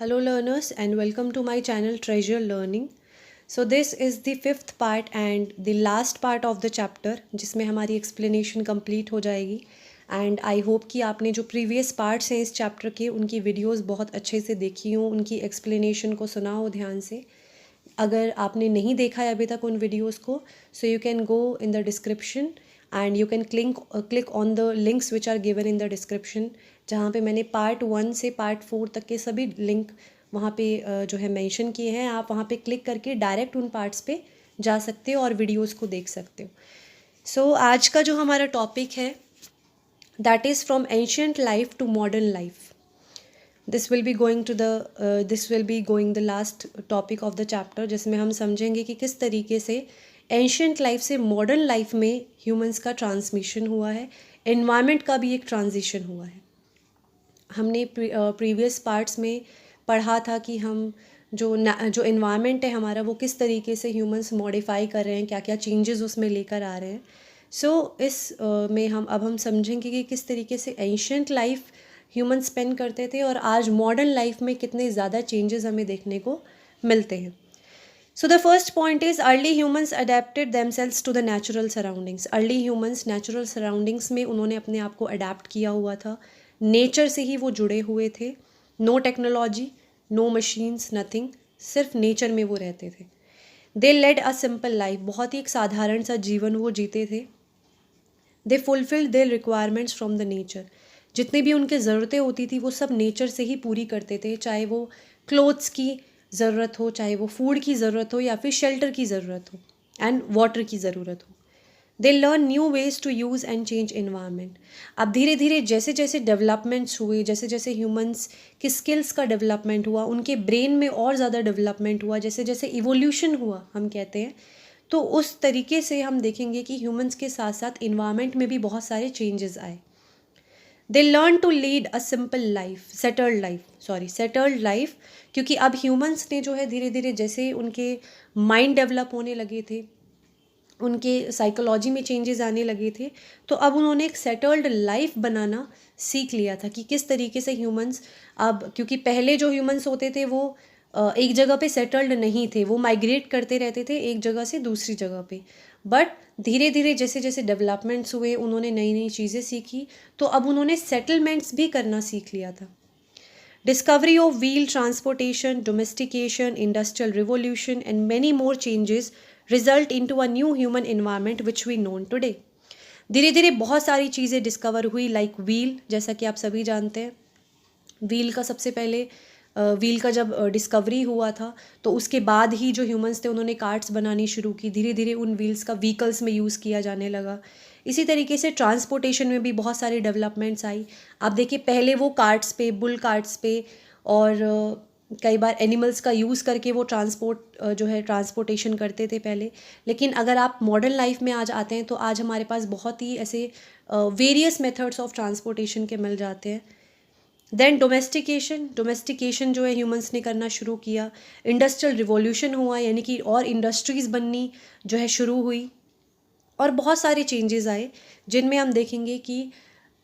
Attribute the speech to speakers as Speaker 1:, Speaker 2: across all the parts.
Speaker 1: Hello learners and welcome to my channel Treasure Learning. So this is the fifth part and the last part of the chapter जिसमें हमारी explanation complete हो जाएगी and I hope कि आपने जो previous parts हैं इस chapter के उनकी videos बहुत अच्छे से देखी हों, उनकी explanation को सुना हो ध्यान से. अगर आपने नहीं देखा है अभी तक उन videos को so you can go in the description and you can click on the links which are given in the description जहाँ पे मैंने पार्ट 1 से पार्ट 4 तक के सभी लिंक वहाँ पे जो है मेंशन किए हैं. आप वहाँ पे क्लिक करके डायरेक्ट उन पार्ट्स पे जा सकते हो और वीडियोस को देख सकते हो. सो आज का जो हमारा टॉपिक है that is from ancient life to modern life. This will be going the last topic of the chapter जिसमें हम समझेंगे कि किस तरीके से एंशियंट लाइफ से मॉडर्न लाइफ में ह्यूमंस का ट्रांसमिशन हुआ है, एनवायरनमेंट का भी एक ट्रांजिशन हुआ है. हमने प्रीवियस पार्ट्स में पढ़ा था कि हम जो एनवायरनमेंट है हमारा वो किस तरीके से ह्यूमंस मॉडिफाई कर रहे हैं, क्या क्या चेंजेस उसमें लेकर आ रहे हैं. इस में हम समझेंगे कि किस तरीके से एंशियंट लाइफ ह्यूमन स्पेंड करते थे और आज मॉडर्न लाइफ में कितने ज़्यादा चेंजेस हमें देखने को मिलते हैं. So the first point is early humans adapted themselves to the natural surroundings. Early humans natural surroundings में उन्होंने अपने आप को अडेप्ट किया हुआ था, नेचर से ही वो जुड़े हुए थे. No technology, no machines, nothing, सिर्फ नेचर में वो रहते थे. They led a simple life, बहुत ही एक साधारण सा जीवन वो जीते थे. They fulfilled their requirements from the nature, जितनी भी उनकी ज़रूरतें होती थी वो सब नेचर से ही पूरी करते थे, चाहे वो क्लोथ्स की ज़रूरत हो, चाहे वो फूड की ज़रूरत हो या फिर शेल्टर की ज़रूरत हो एंड वाटर की ज़रूरत हो. They learn new ways to use and change environment. अब धीरे धीरे जैसे जैसे डेवलपमेंट्स हुए, जैसे जैसे ह्यूमंस की स्किल्स का डेवलपमेंट हुआ, उनके ब्रेन में और ज़्यादा डेवलपमेंट हुआ, जैसे जैसे इवोल्यूशन हुआ हम कहते हैं, तो उस तरीके से हम देखेंगे कि ह्यूमंस के साथ साथ इन्वायरमेंट में भी बहुत सारे चेंजेस आए. They learn to lead a simple life, settled life, क्योंकि अब ह्यूमंस ने जो है धीरे धीरे जैसे उनके माइंड डेवलप होने लगे थे, उनके साइकोलॉजी में चेंजेस आने लगे थे, तो अब उन्होंने एक सेटल्ड लाइफ बनाना सीख लिया था कि किस तरीके से ह्यूमंस अब, क्योंकि पहले जो ह्यूमंस होते थे वो एक जगह पे सेटल्ड नहीं थे, वो माइग्रेट करते रहते थे एक जगह से दूसरी जगह पे. बट धीरे धीरे जैसे जैसे डेवलपमेंट्स हुए, उन्होंने नई नई चीज़ें सीखी, तो अब उन्होंने सेटलमेंट्स भी करना सीख लिया था. Discovery of wheel transportation, domestication, industrial revolution and many more changes result into a new human environment which we know today. धीरे धीरे बहुत सारी चीज़ें डिस्कवर हुई, लाइक व्हील, जैसा कि आप सभी जानते हैं. व्हील का सबसे पहले व्हील का जब डिस्कवरी हुआ था तो उसके बाद ही जो ह्यूमंस थे उन्होंने कार्ट्स बनानी शुरू की, धीरे धीरे उन व्हील्स का व्हीकल्स में यूज़ किया जाने लगा. इसी तरीके से ट्रांसपोर्टेशन में भी बहुत सारी डेवलपमेंट्स आई. आप देखिए पहले वो कार्ट्स पे, बुल कार्ट्स पे और कई बार एनिमल्स का यूज़ करके वो जो है ट्रांसपोर्टेशन करते थे पहले. लेकिन अगर आप मॉडर्न लाइफ में आज आते हैं तो आज हमारे पास बहुत ही ऐसे वेरियस मेथड्स ऑफ ट्रांसपोर्टेशन के मिल जाते हैं. देन डोमेस्टिकेशन जो है ह्यूमंस ने करना शुरू किया. इंडस्ट्रियल रिवॉल्यूशन हुआ, यानी कि और इंडस्ट्रीज़ बननी जो है शुरू हुई और बहुत सारे चेंजेस आए, जिनमें हम देखेंगे कि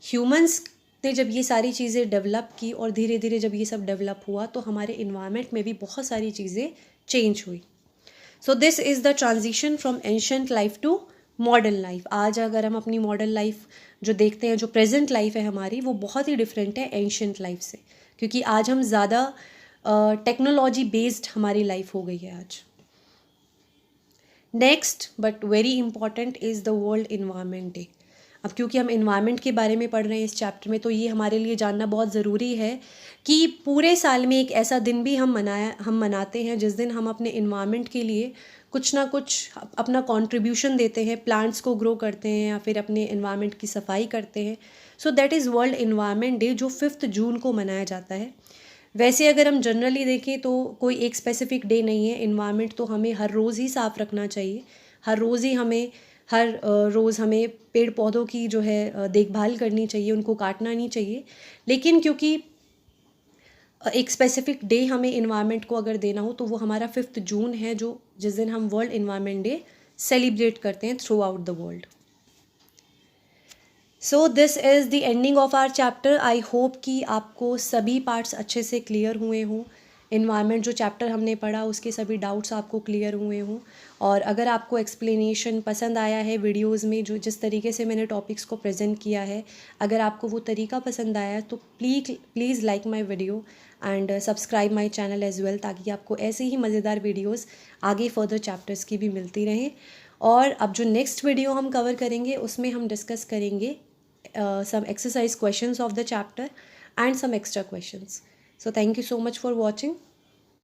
Speaker 1: ह्यूमंस ने जब ये सारी चीज़ें डेवलप की और धीरे धीरे जब ये सब डेवलप हुआ तो हमारे इन्वायरमेंट में भी बहुत सारी चीज़ें चेंज हुई. So this is the transition from ancient life to modern life. आज अगर हम अपनी मॉडर्न लाइफ जो देखते हैं, जो प्रेजेंट लाइफ है हमारी, वो बहुत ही डिफरेंट है एंशियंट लाइफ से, क्योंकि आज हम ज़्यादा टेक्नोलॉजी बेस्ड हमारी लाइफ हो गई है आज. Next but very important is the world environment day. अब क्योंकि हम इन्वायरमेंट के बारे में पढ़ रहे हैं इस चैप्टर में, तो ये हमारे लिए जानना बहुत ज़रूरी है कि पूरे साल में एक ऐसा दिन भी हम मनाते हैं जिस दिन हम अपने इन्वायरमेंट के लिए कुछ ना कुछ अपना कंट्रीब्यूशन देते हैं, प्लांट्स को ग्रो करते हैं या फिर अपने इन्वायरमेंट की सफाई करते हैं. So that is world environment day, जो 5 जून को मनाया जाता है. वैसे अगर हम जनरली देखें तो कोई एक स्पेसिफिक डे नहीं है. इन्वायरमेंट तो हमें हर रोज़ ही साफ़ रखना चाहिए, हर रोज़ हमें पेड़ पौधों की जो है देखभाल करनी चाहिए, उनको काटना नहीं चाहिए. लेकिन क्योंकि एक स्पेसिफिक डे हमें इन्वायरमेंट को अगर देना हो तो वो हमारा 5 जून है, जो जिस दिन हम वर्ल्ड इन्वायरमेंट डे सेलिब्रेट करते हैं throughout the world. So this is the ending of our chapter. I hope कि आपको सभी पार्ट्स अच्छे से क्लियर हुए हों इन्वायरमेंट जो चैप्टर हमने पढ़ा उसके सभी डाउट्स आपको क्लियर हुए हों। और अगर आपको एक्सप्लेनेशन पसंद आया है वीडियोस में, जो जिस तरीके से मैंने टॉपिक्स को प्रेजेंट किया है, अगर आपको वो तरीका पसंद आया है तो please like my video and subscribe my channel as well, ताकि आपको ऐसे ही मज़ेदार वीडियोस आगे फर्दर चैप्टर्स की भी मिलती रहें। और अब जो नेक्स्ट वीडियो हम कवर करेंगे उसमें हम डिस्कस करेंगे some exercise questions of the chapter and some extra questions. So thank you so much for watching.